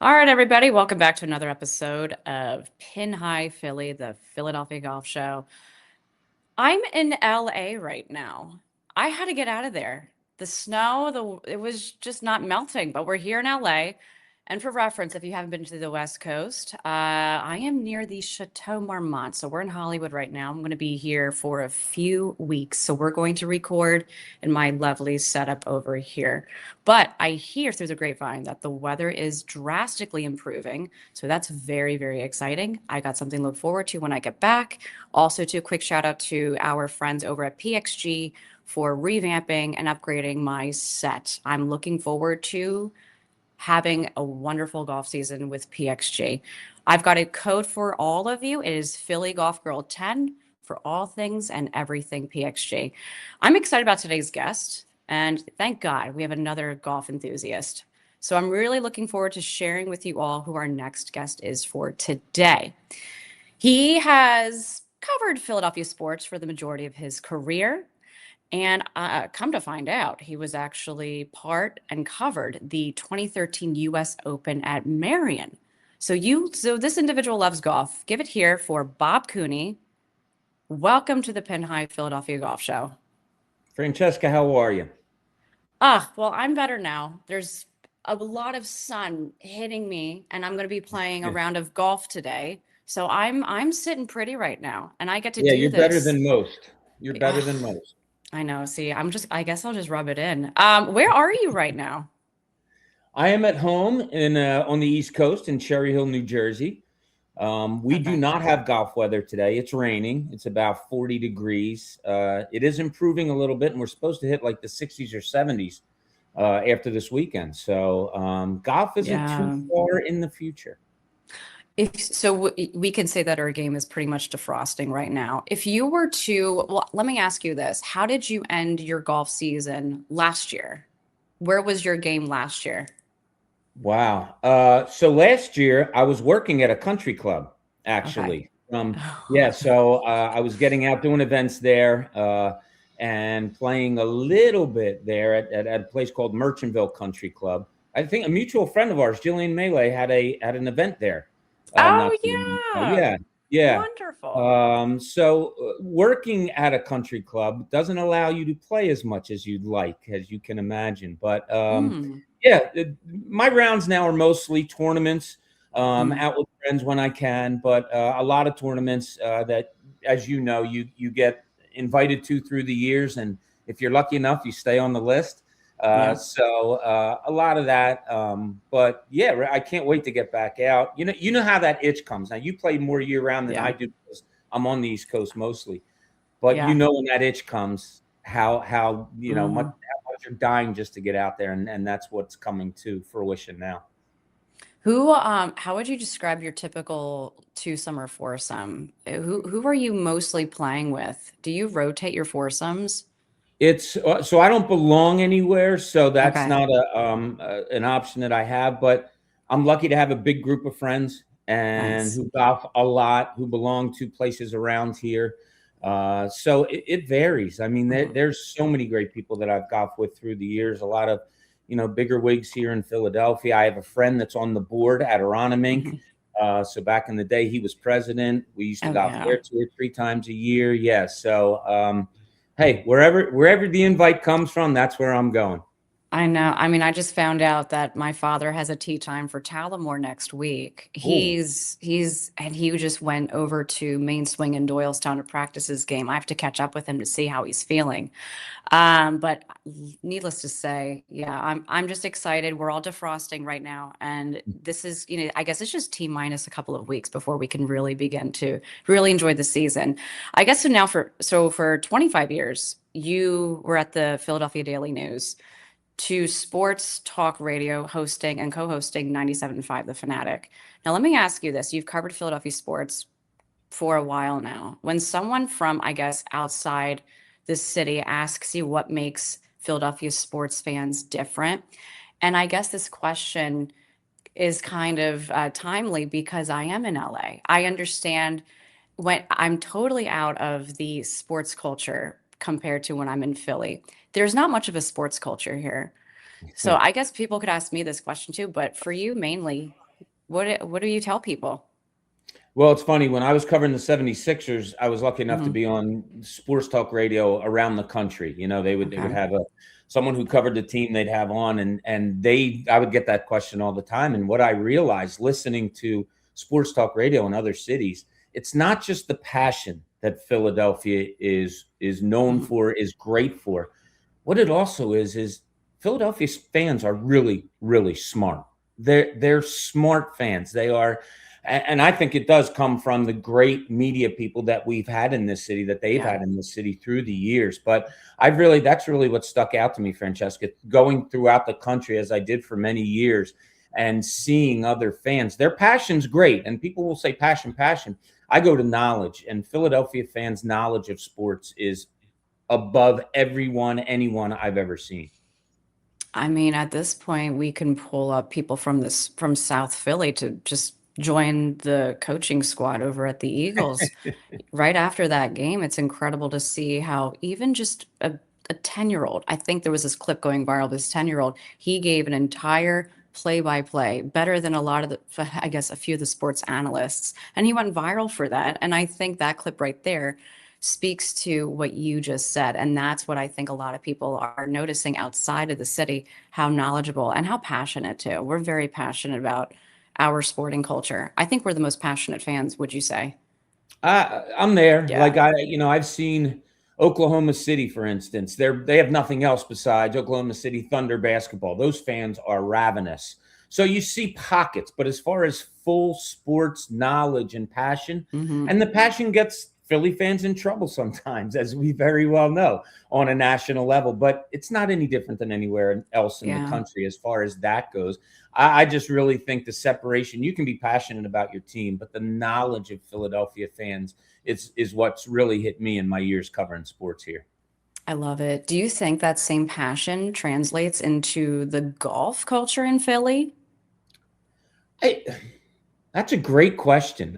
All right, everybody, welcome back to another episode of Pin High Philly, the Philadelphia Golf Show. I'm in LA right now. I had to get out of there. The snow, it was just not melting, but we're here in LA. And for reference, if you haven't been to the West Coast, I am near the Chateau Marmont. So we're in Hollywood right now. I'm going to be here for a few weeks. So we're going to record in my lovely setup over here. But I hear through the grapevine that the weather is drastically improving. So that's very, very exciting. I got something to look forward to when I get back. Also, to a quick shout out to our friends over at PXG for revamping and upgrading my set. I'm looking forward to having a wonderful golf season with PXG. I've got a code for all of you. It is Philly Golf Girl 10 for all things and everything PXG. I'm excited about today's guest, and thank God we have another golf enthusiast. So I'm really looking forward to sharing with you all who our next guest is for today. He has covered Philadelphia sports for the majority of his career. And come to find out, he was actually part and covered the 2013 U.S. Open at Marion. So this individual loves golf. Give it here for Bob Cooney. Welcome to the Pin High Philadelphia Golf Show. Francesca, how are you? Well, I'm better now. There's a lot of sun hitting me, and I'm going to be playing a round of golf today. So I'm sitting pretty right now, and I get to Yeah, do you're better this. than most. You're better than Ugh, most. I know. See, I guess I'll just rub it in. Where are you right now? I am at home in on the East Coast in Cherry Hill, New Jersey. We do Okay. not have golf weather today. It's raining. It's about 40 degrees. It is improving a little bit, and we're supposed to hit like the 60s or 70s after this weekend. So golf isn't too Yeah. far in the future. If so, we can say that our game is pretty much defrosting right now. If you were to, well, let me ask you this. How did you end your golf season last year? Where was your game last year? Wow. So last year I was working at a country club, Okay. actually. Yeah, so I was getting out doing events there and playing a little bit there at a place called Merchantville Country Club. I think a mutual friend of ours, Jillian Melee, had an event there Oh, not too long ago. yeah. Yeah, yeah. Wonderful. Working at a country club doesn't allow you to play as much as you'd like, as you can imagine. But Mm, yeah, my rounds now are mostly tournaments, mm. out with friends when I can, but a lot of tournaments that, as you know, you get invited to through the years, and if you're lucky enough, you stay on the list. Yeah. A lot of that, but yeah, I can't wait to get back out. You know how that itch comes. Now you play more year round than Yeah. I do because I'm on the East Coast mostly, but you Yeah. know when that itch comes, how much Mm. how much you're dying just to get out there, and that's what's coming to fruition now. How would you describe your typical twosome or foursome? Who are you mostly playing with? Do you rotate your foursomes? It's so I don't belong anywhere, so that's Okay. not an option that I have. But I'm lucky to have a big group of friends and Nice. who golf a lot, who belong to places around here. So it varies. I mean, Mhm. there's so many great people that I've golfed with through the years. A lot of bigger wigs here in Philadelphia. I have a friend that's on the board at Aronimink. Mhm. So back in the day, he was president. We used to Oh golf yeah. there 2 or 3 times a year. Yeah, so. Hey, wherever the invite comes from, that's where I'm going. I know. I mean, I just found out that my father has a tea time for Tullamore next week. Oh, And he just went over to Main Swing in Doylestown to practice his game. I have to catch up with him to see how he's feeling. But needless to say, yeah, I'm just excited. We're all defrosting right now, and this is, I guess it's just T minus a couple of weeks before we can really begin to really enjoy the season. I guess for 25 years, you were at the Philadelphia Daily News to sports talk radio hosting and co-hosting 97.5 The Fanatic. Now, let me ask you this. You've covered Philadelphia sports for a while now. When someone from, I guess, outside the city asks you what makes Philadelphia sports fans different, and I guess this question is kind of timely because I am in LA. I understand when I'm totally out of the sports culture compared to when I'm in Philly. There's not much of a sports culture here. So I guess people could ask me this question too, but for you mainly, What do you tell people? Well, it's funny. When I was covering the 76ers, I was lucky enough to Hmm. be on sports talk radio around the country. They would Okay. have someone who covered the team they'd have on, and I would get that question all the time. And what I realized listening to sports talk radio in other cities, it's not just the passion that Philadelphia is known Mhm. for, is great for. What it also is Philadelphia fans are really, really smart. They're smart fans. They are, and I think it does come from the great media people that we've had in this city, that they've Yeah. had in this city through the years. But that's really what stuck out to me, Francesca, going throughout the country as I did for many years and seeing other fans. Their passion's great, and people will say passion, passion. I go to knowledge, and Philadelphia fans' knowledge of sports is above anyone I've ever seen. I mean, at this point, we can pull up people from South Philly to just join the coaching squad over at the Eagles. Right after that game, it's incredible to see how even just a 10-year-old, I think there was this clip going viral, this 10-year-old, he gave an entire play-by-play, better than a lot of I guess, a few of the sports analysts. And he went viral for that. And I think that clip right there speaks to what you just said. And that's what I think a lot of people are noticing outside of the city, how knowledgeable and how passionate too. We're very passionate about our sporting culture. I think we're the most passionate fans, would you say? I'm there. Yeah. I've seen Oklahoma City, for instance. They have nothing else besides Oklahoma City Thunder basketball. Those fans are ravenous. So you see pockets, but as far as full sports knowledge and passion, Hmm. and the passion gets Philly fans in trouble sometimes, as we very well know, on a national level. But it's not any different than anywhere else in the Yeah. country as far as that goes. I just really think the separation, you can be passionate about your team, but the knowledge of Philadelphia fans is what's really hit me in my years covering sports here. I love it. Do you think that same passion translates into the golf culture in Philly? Hey, that's a great question.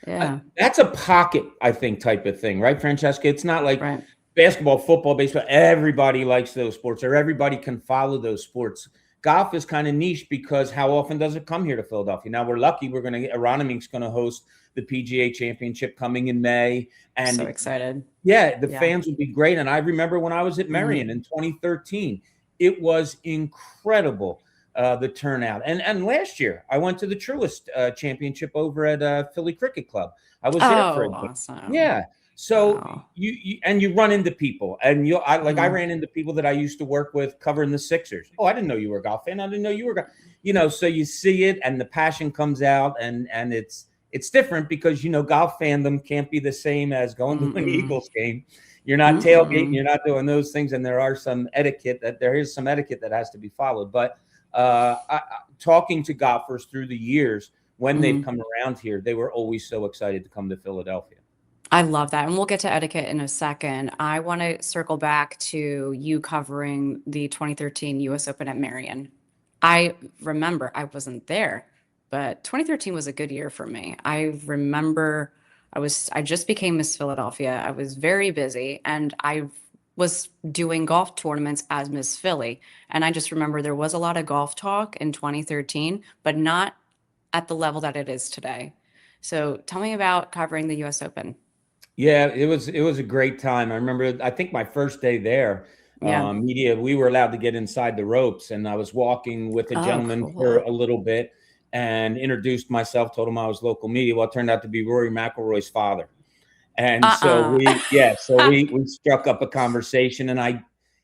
Yeah. That's a pocket, I think, type of thing, right, Francesca? It's not like Right. basketball, football, baseball. Everybody likes those sports, or everybody can follow those sports. Golf is kind of niche because how often does it come here to Philadelphia? Now we're lucky. We're going to get Aroniming's going to host the PGA Championship coming in May, So and excited. yeah, the Yeah. fans would be great. And I remember when I was at Marion Hmm. in 2013, it was incredible, the turnout. And last year, I went to the Truist Championship over at Philly Cricket Club. I was there for a Oh, day. awesome. Yeah. So Wow. you run into people, and I Hmm. ran into people that I used to work with covering the Sixers. Oh, I didn't know you were a golf fan. I didn't know you were, so you see it, and the passion comes out, and it's different because golf fandom can't be the same as going to an Mm-mm. Eagles game. You're not tailgating, Mm-mm. you're not doing those things, and there is some etiquette that has to be followed. But talking to golfers through the years when they've Mm. come around here, they were always so excited to come to Philadelphia. I love that. And we'll get to etiquette in a second. I want to circle back to you covering the 2013 US Open at Marion. I remember I wasn't there, but 2013 was a good year for me. I remember I just became Miss Philadelphia. I was very busy and I was doing golf tournaments as Miss Philly. And I just remember there was a lot of golf talk in 2013, but not at the level that it is today. So tell me about covering the US Open. Yeah, it was a great time. I remember, I think my first day there, Yeah. media, we were allowed to get inside the ropes, and I was walking with a Oh, gentleman for cool. a little bit and introduced myself, told him I was local media. Well, it turned out to be Rory McIlroy's father. And so Uh-uh. we struck up a conversation, and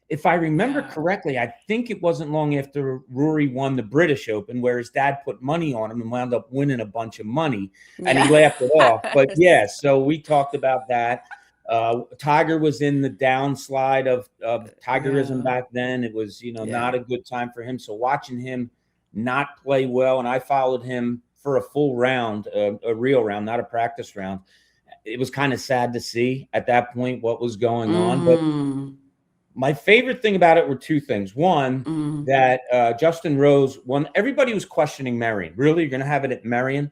if I remember Yeah. correctly, I think it wasn't long after Rory won the British Open where his dad put money on him and wound up winning a bunch of money, and he Yeah. laughed it off. But yeah, so we talked about that. Tiger was in the downslide of Tigerism Yeah. back then. It was, Yeah. not a good time for him. So watching him not play well, and I followed him for a full round, a real round, not a practice round. It was kind of sad to see at that point what was going on. But Mm. my favorite thing about it were two things. One, Mm. that Justin Rose won. Everybody was questioning Marion. Really, you're going to have it at Marion?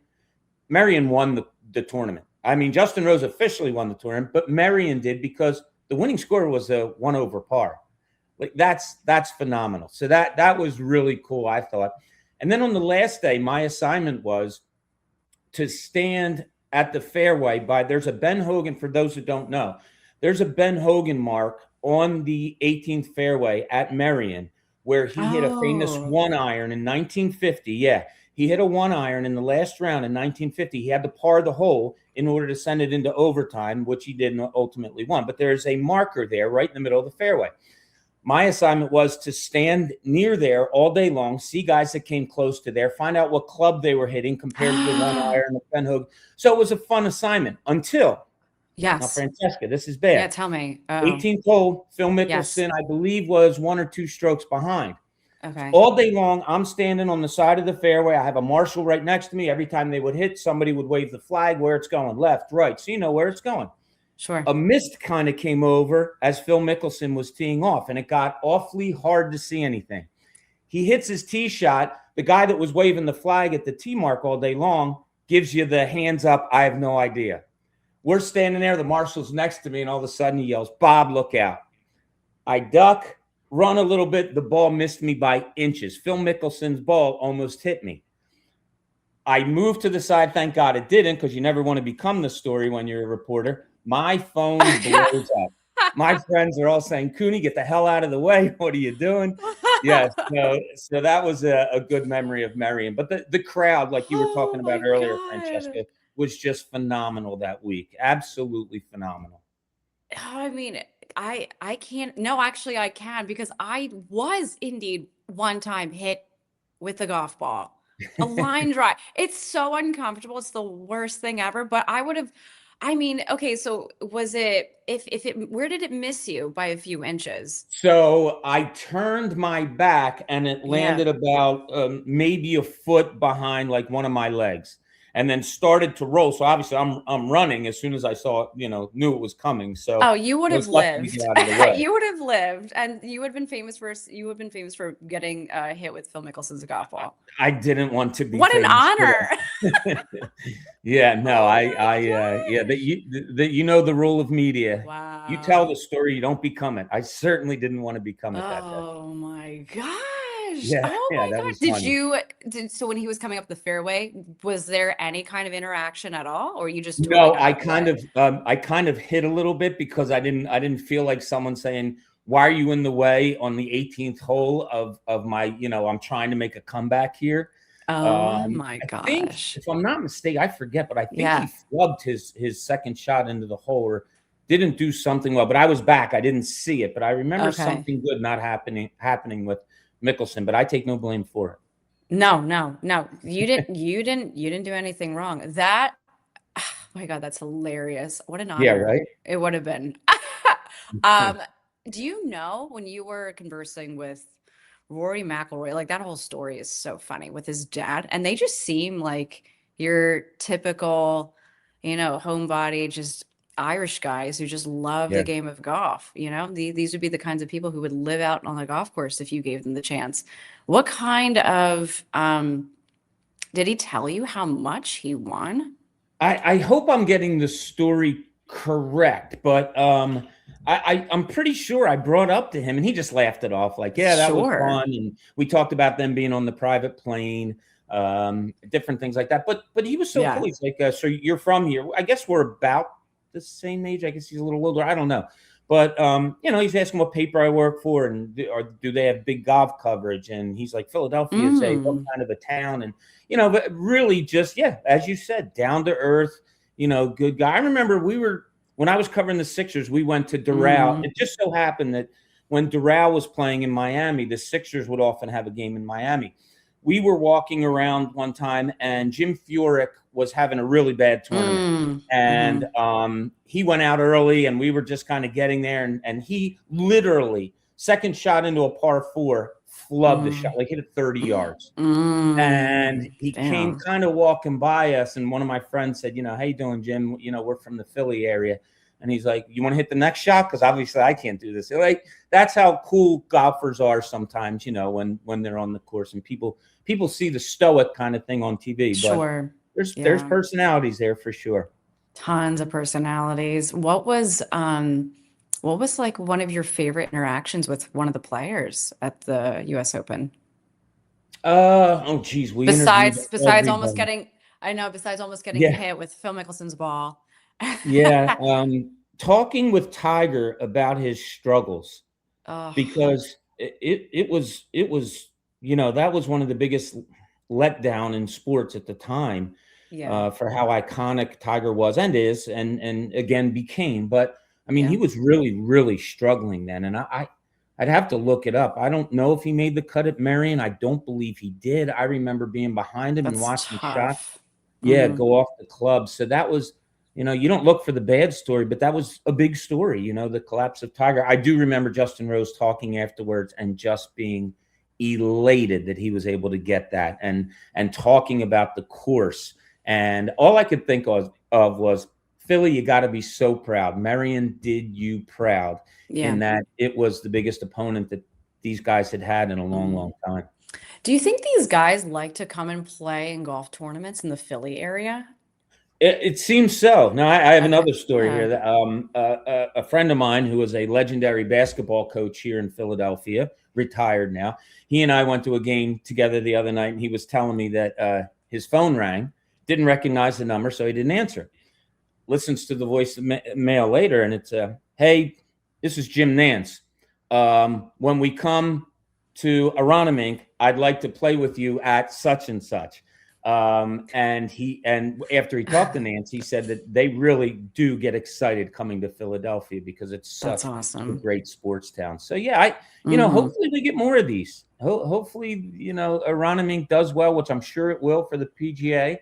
Marion won the tournament. I mean, Justin Rose officially won the tournament, but Marion did because the winning score was a 1 over par. Like that's phenomenal. So that was really cool, I thought. And then on the last day, my assignment was to stand at the fairway there's a Ben Hogan, for those who don't know, there's a Ben Hogan mark on the 18th fairway at Merion where he hit a famous Oh, one iron in 1950. Yeah, he hit a one iron in the last round in 1950. He had to par the hole in order to send it into overtime, which he did and ultimately won. But there's a marker there right in the middle of the fairway. My assignment was to stand near there all day long, see guys that came close to there, find out what club they were hitting compared to the one iron, the Ben Hogan. So it was a fun assignment until, now, yes. Francesca, this is Yeah, bad. tell me. Oh, 18th hole, Phil yes. Mickelson, I believe, was 1 or 2 strokes behind. Okay. All day long, I'm standing on the side of the fairway. I have a marshal right next to me. Every time they would hit, somebody would wave the flag where it's going, left, right. So you know where it's going. Sure. A mist kind of came over as Phil Mickelson was teeing off, and it got awfully hard to see anything. He hits his tee shot. The guy that was waving the flag at the tee mark all day long gives you the hands up. I have no idea. We're standing there. The marshal's next to me, and all of a sudden he yells, "Bob, look out." I duck, run a little bit. The ball missed me by inches. Phil Mickelson's ball almost hit me. I moved to the side. Thank God it didn't, because you never want to become the story when you're a reporter. My phone blows up. My friends are all saying, "Cooney, get the hell out of the way. What are you doing?" Yes. So that was a good memory of Merion. But the crowd, like you were Oh talking about my earlier, God. Francesca, was just phenomenal that week. Absolutely phenomenal. I mean, I can't. No, actually, I can because I was indeed one time hit with a golf ball, a line drive. It's so uncomfortable. It's the worst thing ever. But I would have. I mean, okay. So was it? If it? Where did it miss you by a few inches? So I turned my back and it Yeah. landed about maybe a foot behind like one of my legs, and then started to roll. So obviously I'm running as soon as I saw, knew it was coming. So Oh, you would I was have lucky to lived. get out of the way. You would have lived, and you would have been famous for getting hit with Phil Mickelson's golf ball. I didn't want to be What an famous for honor! that. Yeah, no, Oh my yeah, gosh. that you know the rule of media. You tell the Wow. story, you don't become it. I certainly didn't want to become it that day. Oh my gosh. Yeah, Oh yeah, my that God. was funny. So when he was coming up the fairway, was there any kind of interaction at all, or you just totally No, got out of the way? I kind of hit a little bit because I didn't feel like someone saying, "Why are you in the way on the 18th hole of my, I'm trying to make a comeback here." Oh my I think, gosh. if I'm not mistaken, I forget, but I think he Yeah. flubbed his second shot into the hole, or didn't do something well. But I was back. I didn't see it, but I remember Okay. something good not happening with Mickelson, but I take no blame for it. No, no, no. You didn't do anything wrong. That, oh my God, that's hilarious. What an Yeah, honor right? it would have been. Um, do you know when you were conversing with Rory McIlroy, like that whole story is so funny with his dad, and they just seem like your typical, homebody, just Irish guys who just love the Yeah. game of golf. These would be the kinds of people who would live out on the golf course if you gave them the chance. What kind of did he tell you how much he won? I hope I'm getting the story correct, but I'm pretty sure I brought up to him and he just laughed it off, like, "Yeah, that was Sure. fun." And we talked about them being on the private plane, different things like that. But he was so cool. Yeah. He's like, "So you're from here?" I guess we're about the same age. I guess he's a little older. I don't know. But he's asking what paper I work for, and do they have big golf coverage? And he's like, "Philadelphia is what Mm. kind of a town?" And but really just, yeah, as you said, down to earth, good guy. I remember when I was covering the Sixers, we went to Doral. Mm. It just so happened that when Doral was playing in Miami, the Sixers would often have a game in Miami. We were walking around one time and Jim Furyk was having a really bad tournament. Mm. And Mhm. he went out early and we were just kind of getting there. And he literally, second shot into a par four, flubbed the shot, Mm. like hit it 30 yards. And Mm. he came Damn. kind of walking by us, and one of my friends said, "How you doing, Jim? We're from the Philly area." And he's like, "You want to hit the next shot? Because obviously I can't do this." Like, that's how cool golfers are sometimes, when they're on the course, and people see the stoic kind of thing on TV, but Sure. there's Yeah. personalities there for sure. Tons of personalities. What was like one of your favorite interactions with one of the players at the US Open? Oh geez, we interviewed Besides almost everybody. getting, I know, besides almost getting Yeah, hit with Phil Mickelson's ball. yeah. Talking with Tiger about his struggles, Oh, because it was that was one of the biggest letdown in sports at the time, yeah, for how iconic Tiger was and is, and again became. But I mean, he yeah. was really struggling then, and I'd have to look it up. I don't know if he made the cut at Marion. I don't believe he did. I remember being behind him and That's watching shots, tough. yeah, Hmm. go off the club. So that was, you don't look for the bad story, but that was a big story, the collapse of Tiger. I do remember Justin Rose talking afterwards and just being elated that he was able to get that, and talking about the course. And all I could think of was, Philly, you got to be so proud. Marion did you proud, Yeah. in that it was the biggest opponent that these guys had had in a Hmm. long time. Do you think these guys like to come and play in golf tournaments in the Philly area? It seems so. Now, I have Okay. another story Yeah. here. That a friend of mine who was a legendary basketball coach here in Philadelphia, retired now. He and I went to a game together the other night, and he was telling me that his phone rang, didn't recognize the number, so he didn't answer. Listens to the voice mail later, and it's, "Hey, this is Jim Nance. When we come to Aronimink, I'd like to play with you at such and such." And after he talked to Nance, he said that they really do get excited coming to Philadelphia because it's That's such a awesome. great sports town. So yeah, Hmm. hopefully we get more of these. Hopefully, Aronimink does well, which I'm sure it will for the PGA,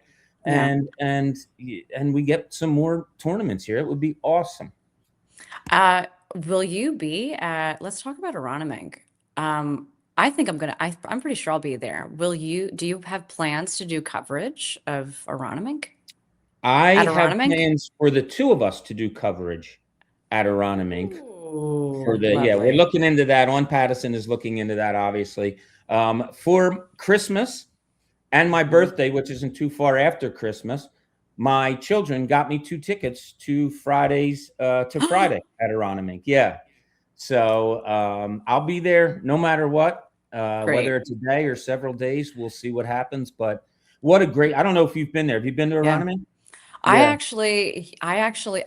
Yeah. and we get some more tournaments here. It would be awesome. Uh, will you be at, let's talk about Aronimink. I think I'm pretty sure I'll be there. Do you have plans to do coverage of Aronimink? I At have Aronimink? plans for the two of us to do coverage at Aronimink. Ooh, Yeah, we're lovely. looking into that. On Pattison is looking into that, obviously. For Christmas and my Mhm. birthday, which isn't too far after Christmas, my children got me 2 tickets to Friday at Aronimink. Yeah. So I'll be there no matter what, whether Great. it's a day or several days. We'll see what happens. But what a great, I don't know if you've been there. Have you been to Yeah. Aronimink? Yeah.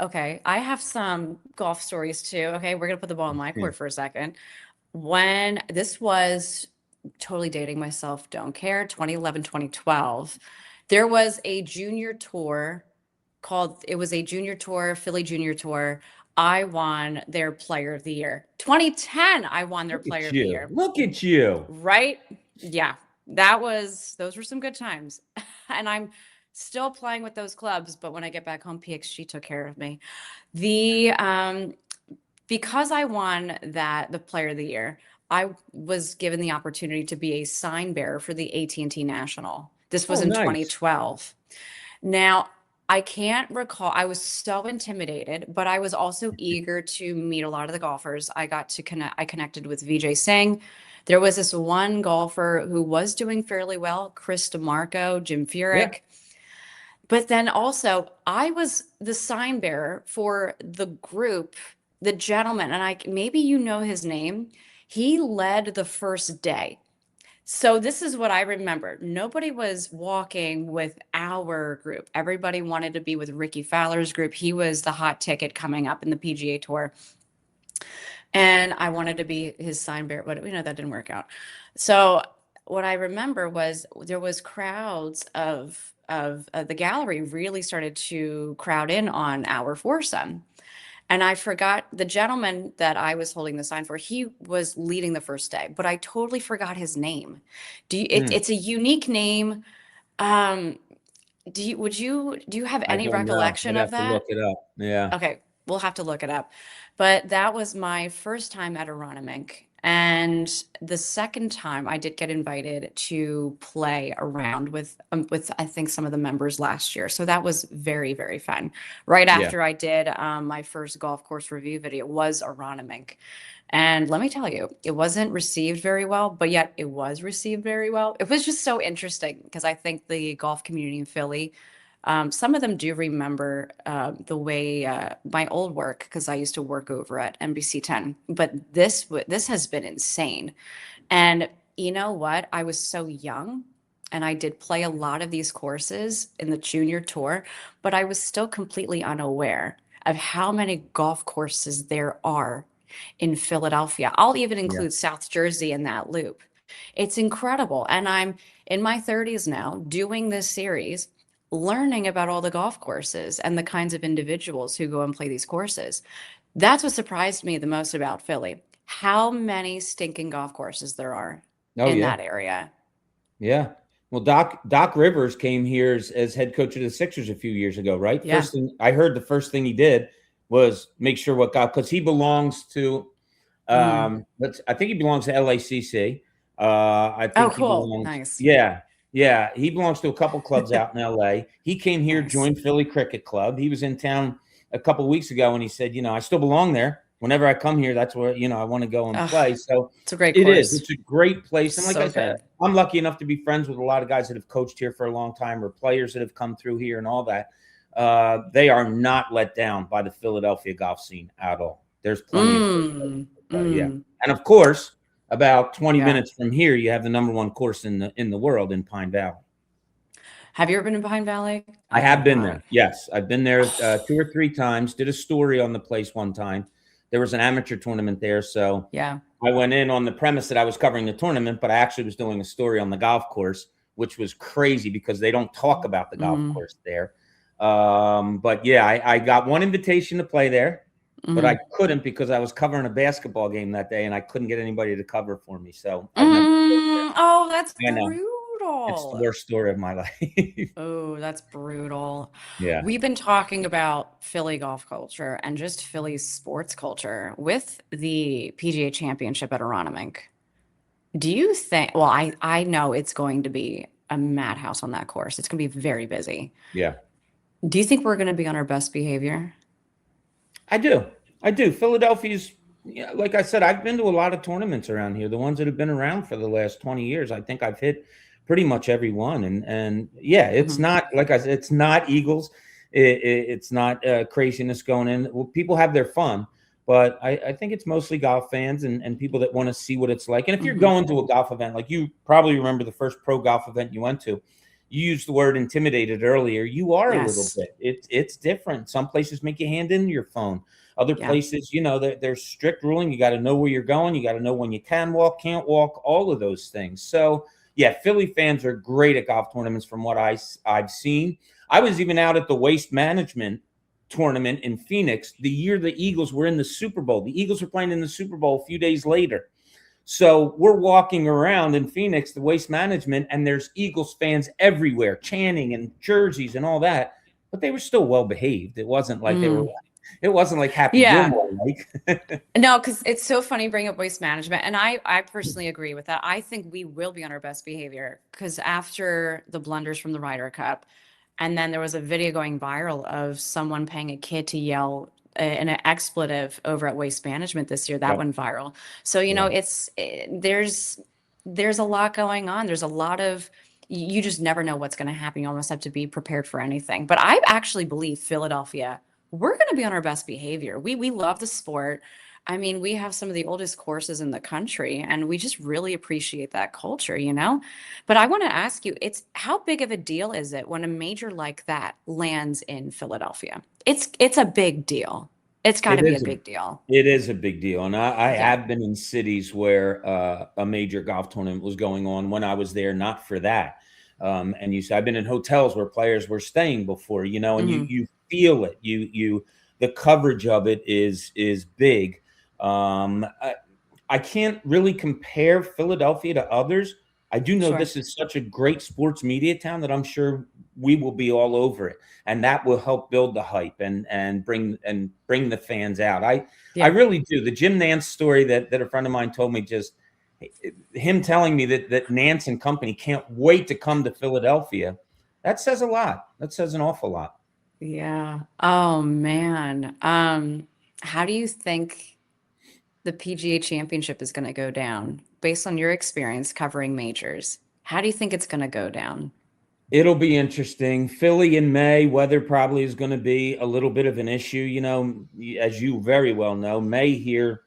Okay, I have some golf stories too. Okay, we're gonna put the ball in my court for a second. When this was totally dating myself, don't care, 2011, 2012, there was a junior tour it was a junior tour, Philly Junior Tour. I won their player of the year. 2010, I won their Look player at of the you. year. Look at you. Right? Yeah. Those were some good times. And I'm still playing with those clubs, but when I get back home, PXG took care of me. The Because I won the player of the year, I was given the opportunity to be a sign bearer for the AT&T National. This was Oh, in nice. 2012. Now, I can't recall. I was so intimidated, but I was also eager to meet a lot of the golfers. I connected with VJ Singh. There was this one golfer who was doing fairly well, Chris DeMarco, Jim Yeah. Furyk. But then also, I was the sign bearer for the group, the gentleman, and maybe you know his name. He led the first day. So this is what I remember. Nobody was walking with our group. Everybody wanted to be with Ricky Fowler's group. He was the hot ticket coming up in the PGA Tour. And I wanted to be his sign bearer, but that didn't work out. So what I remember was there was crowds of the gallery really started to crowd in on our foursome. And I forgot the gentleman that I was holding the sign for. He was leading the first day, but I totally forgot his name. Hmm. It's a unique name. Um, do you have I any don't know. recollection I'd of have to look that? it up. Yeah. Okay, we'll have to look it up. But that was my first time at Aronimink. And the second time I did get invited to play around with I think some of the members last year. So that was very, very fun. Right Yeah. after I did my first golf course review video was Aronimink. And let me tell you, it wasn't received very well, but yet it was received very well. It was just so interesting because I think the golf community in Philly, some of them do remember the way my old work, because I used to work over at NBC 10. But this has been insane. And you know what? I was so young and I did play a lot of these courses in the junior tour, but I was still completely unaware of how many golf courses there are in Philadelphia. I'll even Yeah. include South Jersey in that loop. It's incredible. And I'm in my 30s now doing this series, learning about all the golf courses and the kinds of individuals who go and play these courses. That's what surprised me the most about Philly. How many stinking golf courses there are Oh in yeah. that area. Yeah. Well, Doc Rivers came here as head coach of the Sixers a few years ago, right? Yeah. First thing I heard, the first thing he did was make sure what got, because he belongs to Hmm. I think he belongs to LACC. I Oh, think he cool. belongs, Nice. yeah, yeah. He belongs to a couple clubs out in LA. He came here, Nice. joined Philly Cricket Club. He was in town a couple of weeks ago, and he said, I still belong there. Whenever I come here, that's where I want to go and Oh, play. So it's a great it is. course. It's a great place, and like I So said, good. I'm lucky enough to be friends with a lot of guys that have coached here for a long time, or players that have come through here and all that. They are not let down by the Philadelphia golf scene at all. There's plenty of Mm, yeah. mm. And of course, about 20 Yeah. minutes from here, you have the number one course in the world in Pine Valley. Have you ever been to Pine Valley? I I have have been not. there. Yes, I've been there 2 or 3 times. Did a story on the place one time. There was an amateur tournament there, so Yeah. I went in on the premise that I was covering the tournament, but I actually was doing a story on the golf course, which was crazy because they don't talk about the golf Mm, course there. But yeah, I got one invitation to play there, but I mm, couldn't because I was covering a basketball game that day and I couldn't get anybody to cover for me. So I've never played mm. Oh, that's there. I know. It's the brutal. worst story of my life. Oh, that's brutal. Yeah. We've been talking about Philly golf culture and just Philly sports culture with the PGA Championship at Aronimink. Do you think, well, I know it's going to be a madhouse on that course. It's going to be very busy. Yeah. Do you think we're going to be on our best behavior? I do. I do. Philadelphia's, yeah, like I said, I've been to a lot of tournaments around here. The ones that have been around for the last 20 years, I think I've hit pretty much every one. And yeah, it's Hmm. not like I said, it's not Eagles. It's not craziness going in. Well, people have their fun, but I think it's mostly golf fans and people that want to see what it's like. And if you're Hmm. going to a golf event, like you probably remember the first pro golf event you went to, you used the word intimidated earlier. You are a little Yes. bit. It's different. Some places make you hand in your phone. Other Yeah. places, there's strict ruling. You got to know where you're going. You got to know when you can walk, can't walk, all of those things. So, yeah, Philly fans are great at golf tournaments from what I've seen. I was even out at the Waste Management tournament in Phoenix the year the Eagles were in the Super Bowl. The Eagles were playing in the Super Bowl a few days later. So we're walking around in Phoenix, the Waste Management, and there's Eagles fans everywhere, chanting and jerseys and all that. But they were still well behaved. It wasn't like they were. Mm. It wasn't like Happy Yeah. Gilmore, like. No, because it's so funny bringing up waste management. And I personally agree with that. I think we will be on our best behavior because after the blunders from the Ryder Cup, and then there was a video going viral of someone paying a kid to yell an expletive over at Waste Management this year. That Yep. went viral. So, Yeah. there's a lot going on. There's a lot of you just never know what's going to happen. You almost have to be prepared for anything. But I actually believe Philadelphia, we're going to be on our best behavior. We love the sport. I mean, we have some of the oldest courses in the country, and we just really appreciate that culture, you know? But I want to ask you, it's how big of a deal is it when a major like that lands in Philadelphia? It's a big deal. It's got It to be a is. big deal. It is a big deal, and I Yeah. have been in cities where a major golf tournament was going on when I was there, not for that. And you said I've been in hotels where players were staying before, and you Hmm. you feel it. The coverage of it is big. I can't really compare Philadelphia to others. I do know Sure. this is such a great sports media town that I'm sure we will be all over it, and that will help build the hype and bring the fans out. I Yeah. really do. The Jim Nance story that a friend of mine told me, just him telling me that Nance and company can't wait to come to Philadelphia. That says a lot. That says an awful lot. Yeah. Oh man. How do you think the PGA Championship is going to go down based on your experience covering majors? How do you think it's going to go down? It'll be interesting. Philly in May, weather probably is going to be a little bit of an issue. As you very well know, May here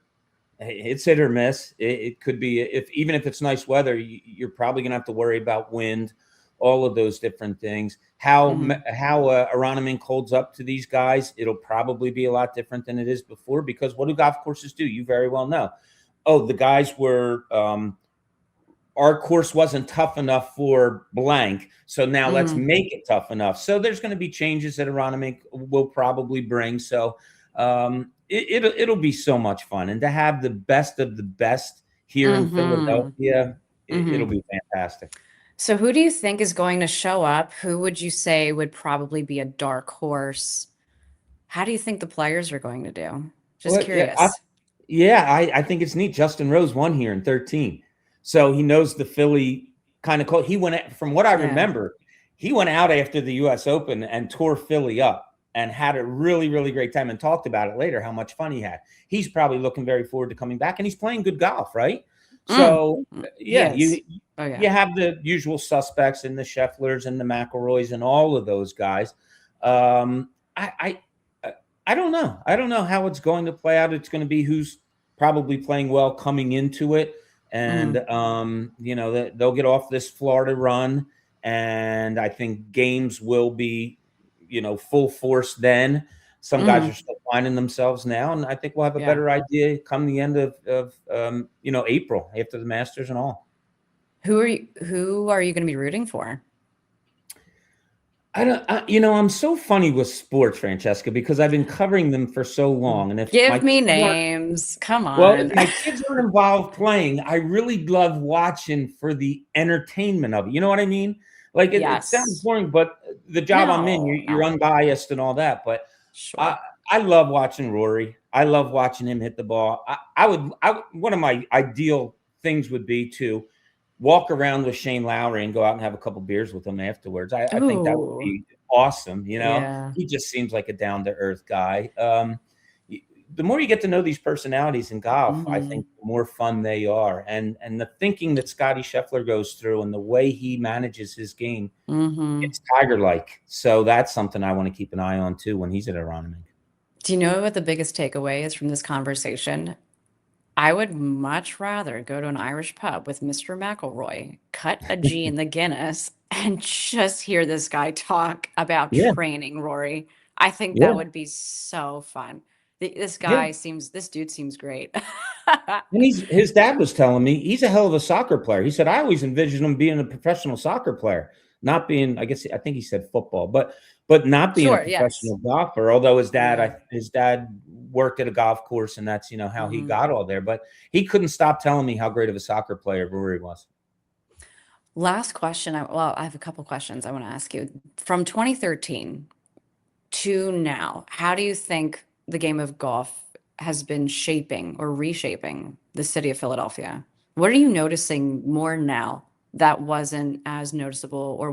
It's hit or miss. It could be, even if it's nice weather, you're probably going to have to worry about wind, all of those different things. How Aronimink holds up to these guys, it'll probably be a lot different than it is before, because what do golf courses do? You very well know. Oh, the guys were our course wasn't tough enough for blank, so now let's make it tough enough. So there's going to be changes that Aronimink will probably bring. So it'll be so much fun, and to have the best of the best here in Philadelphia, it'll be fantastic. So who do you think is going to show up? Who would you say would probably be a dark horse? How do you think the players are going to do? Just Well, curious. I think it's neat. Justin Rose won here in 13. So he knows the Philly kind of close. He went, from what I remember, he went out after the US Open and tore Philly up and had a really, really great time, and talked about it later, how much fun he had. He's probably looking very forward to coming back, and he's playing good golf, right? So yeah, you have the usual suspects in the Schefflers and the McIlroys and all of those guys. I don't know. I don't know how it's going to play out. It's going to be who's probably playing well coming into it. And, they'll get off this Florida run. And I think games will be, full force then. Some guys are still finding themselves now. And I think we'll have a better idea come the end of April, after the Masters and all. Who are you going to be rooting for? I'm so funny with sports, Francesca, because I've been covering them for so long. And if give me names, come on. Well, if my kids aren't involved playing, I really love watching for the entertainment of it. You know what I mean? Like it sounds boring, but the job I'm in, you're unbiased and all that. But I love watching Rory. I love watching him hit the ball. One of my ideal things would be to walk around with Shane Lowry and go out and have a couple beers with him afterwards. I think that would be awesome. He just seems like a down-to-earth guy. The more you get to know these personalities in golf, I think the more fun they are. And the thinking that Scotty Scheffler goes through and the way he manages his game, it's Tiger-like. So that's something I want to keep an eye on too when he's at Aronimink. Do you know what the biggest takeaway is from this conversation? I would much rather go to an Irish pub with Mr. McIlroy, cut a G in the Guinness, and just hear this guy talk about training, Rory. I think that would be so fun. This dude seems great. And his dad was telling me he's a hell of a soccer player. He said, I always envisioned him being a professional soccer player, not being, I think he said football, but not being a professional golfer. Although his dad worked at a golf course, and that's, how he got all there. But he couldn't stop telling me how great of a soccer player Rory was. Last question. I have a couple questions I want to ask you. From 2013 to now, how do you think the game of golf has been shaping or reshaping the city of Philadelphia? What are you noticing more now that wasn't as noticeable or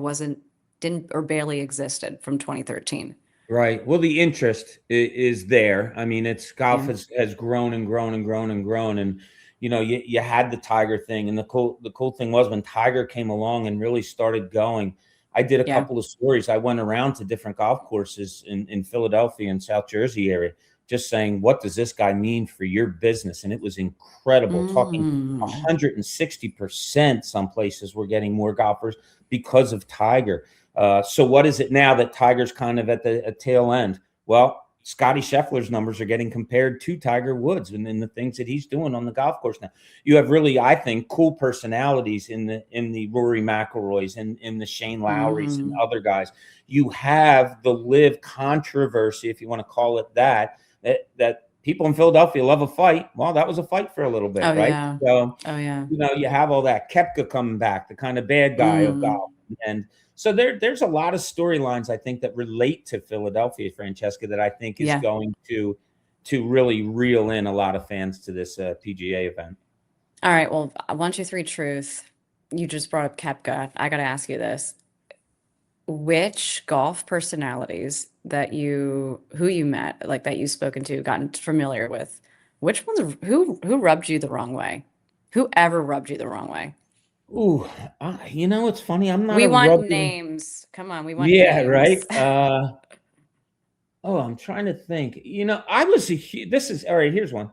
didn't or barely existed from 2013? Right. Well, the interest is there. I mean, golf has grown and grown and grown and grown. And, you had the Tiger thing. And the cool thing was when Tiger came along and really started going, I did a couple of stories. I went around to different golf courses in Philadelphia and South Jersey area, just saying, what does this guy mean for your business? And it was incredible. Talking 160%. Some places were getting more golfers because of Tiger. So what is it now that Tiger's kind of at the tail end? Well, Scotty Scheffler's numbers are getting compared to Tiger Woods and the things that he's doing on the golf course now. You have really, I think, cool personalities in the Rory McIlroys and in the Shane Lowrys and other guys. You have the live controversy, if you want to call it that people in Philadelphia love a fight. Well, that was a fight for a little bit, right? Yeah. So, you have all that. Koepka coming back, the kind of bad guy of golf. And so there's a lot of storylines, I think, that relate to Philadelphia, Francesca, that I think is going to really reel in a lot of fans to this PGA event. All right. Well, 1, 2, 3 truth. You just brought up Koepka. I got to ask you this. Which golf personalities who you met, like that you've spoken to, gotten familiar with, which ones, who rubbed you the wrong way? Whoever rubbed you the wrong way? Ooh, it's funny. I'm not. We want names. Come on, we want names. Yeah, right. I'm trying to think. This is all right. Here's one.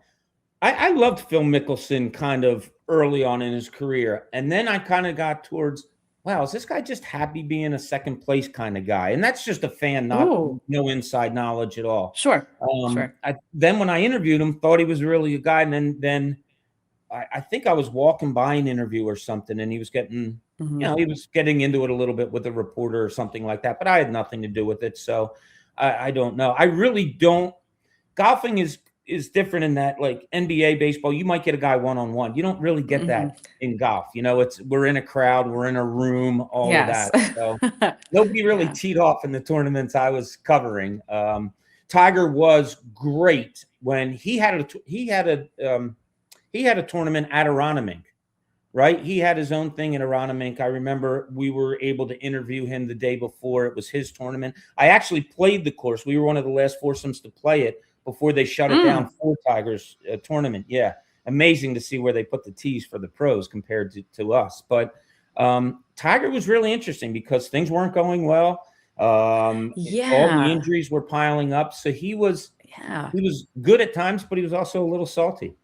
I loved Phil Mickelson kind of early on in his career. And then I kind of got towards, wow, is this guy just happy being a second place kind of guy? And that's just a fan, not Ooh, no inside knowledge at all. sure, sure. Then when I interviewed him, thought he was really a guy. And then I think I was walking by an interview or something, and he was getting, Hmm. he was getting into it a little bit with a reporter or something like that. But I had nothing to do with it. So I don't know. I really don't. Golfing is different in that, like NBA, baseball, you might get a guy one-on-one. You don't really get Hmm. that in golf. We're in a crowd, we're in a room, all of Yes. that. So nobody really Yeah. teed off in the tournaments I was covering. Tiger was great when he had a tournament at Aronimink, right? He had his own thing in Aronimink. I remember we were able to interview him the day before. It was his tournament. I actually played the course. We were one of the last foursomes to play it before they shut it down Mm. for Tiger's tournament. Yeah, amazing to see where they put the tees for the pros compared to us. But Tiger was really interesting because things weren't going well. All the Yeah. injuries were piling up. So Yeah. he was good at times, but he was also a little salty.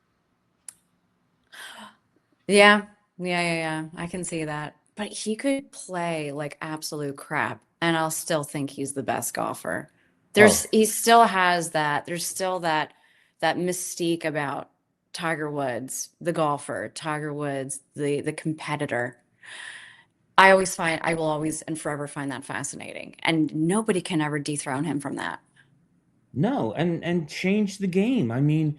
Yeah. Yeah. I can see that. But he could play like absolute crap, and I'll still think he's the best golfer. Oh, He still has that, there's still that mystique about Tiger Woods, the golfer, Tiger Woods, the competitor. I will always and forever find that fascinating. And nobody can ever dethrone him from that. no, and change the game. I mean,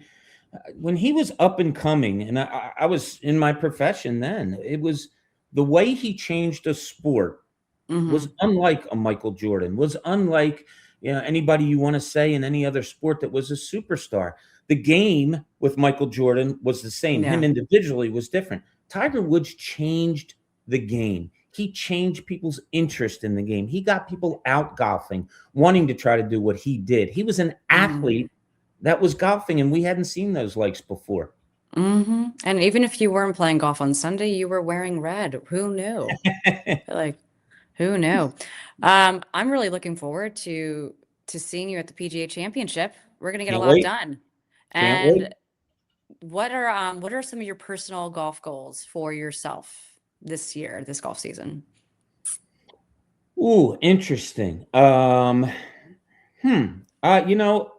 when he was up and coming, and I was in my profession then, it was the way he changed a sport was Hmm. unlike a Michael Jordan, was unlike anybody you want to say in any other sport that was a superstar. The game with Michael Jordan was the same. Him Yeah. individually was different. Tiger Woods changed the game. He changed people's interest in the game. He got people out golfing, wanting to try to do what he did. He was an Hmm. athlete that was golfing, and we hadn't seen those likes before. Hmm. And even if you weren't playing golf on Sunday, you were wearing red. Who knew? Like, who knew? I'm really looking forward to seeing you at the PGA Championship. We're gonna get a Can't lot wait. done. Can't wait. And what are some of your personal golf goals for yourself this year, this golf season? Ooh, interesting. Hmm. You know,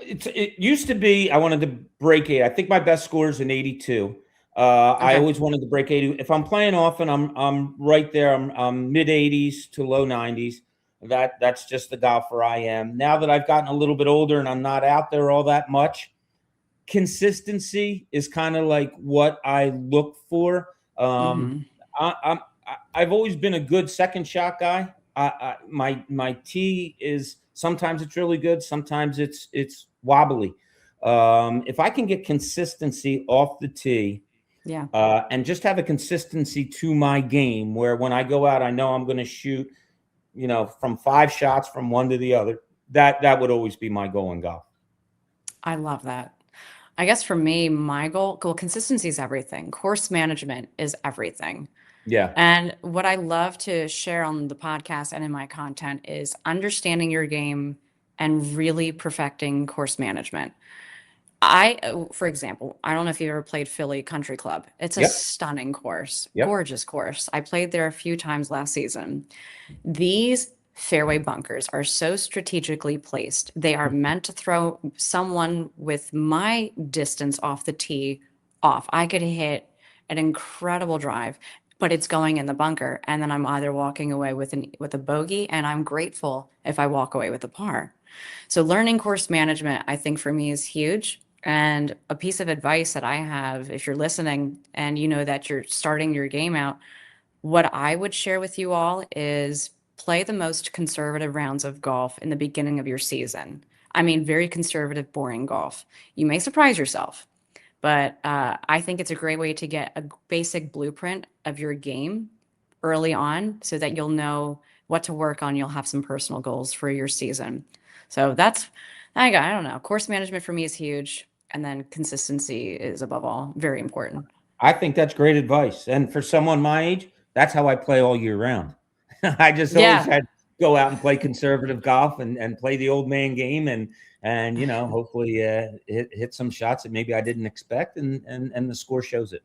it used to be I wanted to break eight. I think my best score is an 82. I Okay. always wanted to break 80. If I'm playing often, I'm right there. I'm mid 80s to low 90s. That's just the golfer I am. Now that I've gotten a little bit older and I'm not out there all that much, consistency is kind of like what I look for. Hmm. I've always been a good second shot guy. My tee is sometimes it's really good, sometimes it's wobbly. If I can get consistency off the tee Yeah. and just have a consistency to my game, where when I go out, I know I'm going to shoot, from 5 shots from one to the other. That would always be my goal in golf. I love that. I guess for me, my goal, consistency is everything. Course management is everything. Yeah. And what I love to share on the podcast and in my content is understanding your game and really perfecting course management. For example, I don't know if you ever played Philly Country Club. It's a Yep. stunning course, Yep. gorgeous course. I played there a few times last season. These fairway bunkers are so strategically placed. They are meant to throw someone with my distance off the tee off. I could hit an incredible drive, but it's going in the bunker, and then I'm either walking away with a bogey, and I'm grateful if I walk away with a par. So learning course management, I think for me is huge. And a piece of advice that I have, if you're listening and you know that you're starting your game out, what I would share with you all is play the most conservative rounds of golf in the beginning of your season. I mean, very conservative, boring golf. You may surprise yourself, but I think it's a great way to get a basic blueprint of your game early on so that you'll know what to work on. You'll have some personal goals for your season. So I don't know. Course management for me is huge. And then consistency is above all very important. I think that's great advice. And for someone my age, that's how I play all year round. I just always Yeah. had go out and play conservative golf and play the old man game and hopefully hit some shots that maybe I didn't expect and the score shows it.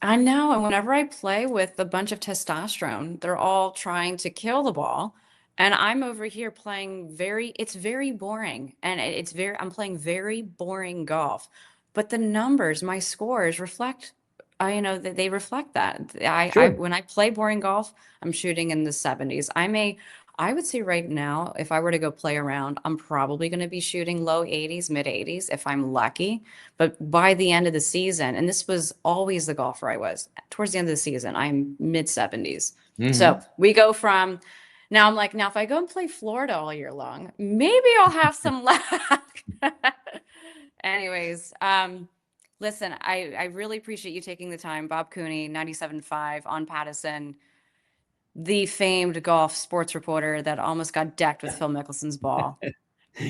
I know. And whenever I play with a bunch of testosterone, they're all trying to kill the ball. And I'm over here playing it's very boring. And I'm playing very boring golf. But the numbers, my scores reflect, they reflect that. Sure. When I play boring golf, I'm shooting in the 70s. I would say right now, if I were to go play around, I'm probably going to be shooting low 80s, mid 80s if I'm lucky. But by the end of the season, and this was always the golfer I was, towards the end of the season, I'm mid 70s. So we go from now, I'm like, now if I go and play Florida all year long, maybe I'll have some luck. Anyways, listen, I really appreciate you taking the time. Bob Cooney, 97.5 on Pattison, the famed golf sports reporter that almost got decked with Phil Mickelson's ball.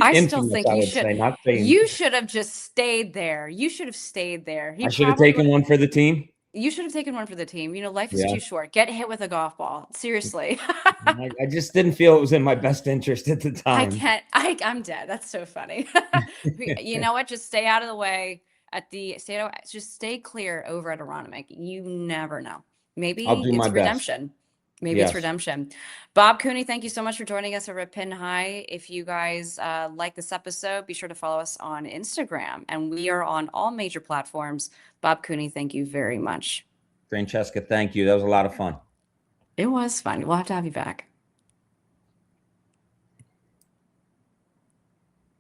I still Infamous, think I would say, not famed. you should have just stayed there. You should have stayed there. I should have taken one for the team. You should have taken one for the team. Life is Yeah. too short. Get hit with a golf ball. Seriously. I just didn't feel it was in my best interest at the I time. can't. I'm dead. That's so funny. You know what? Just stay out of the way just stay clear over at Aronimink. You never know. Maybe I'll do it's my best. redemption. Maybe Yes. it's redemption. Bob Cooney, thank you so much for joining us over at Pin High. If you guys like this episode, be sure to follow us on Instagram. And we are on all major platforms. Bob Cooney, thank you very much. Francesca, thank you. That was a lot of fun. It was fun. We'll have to have you back.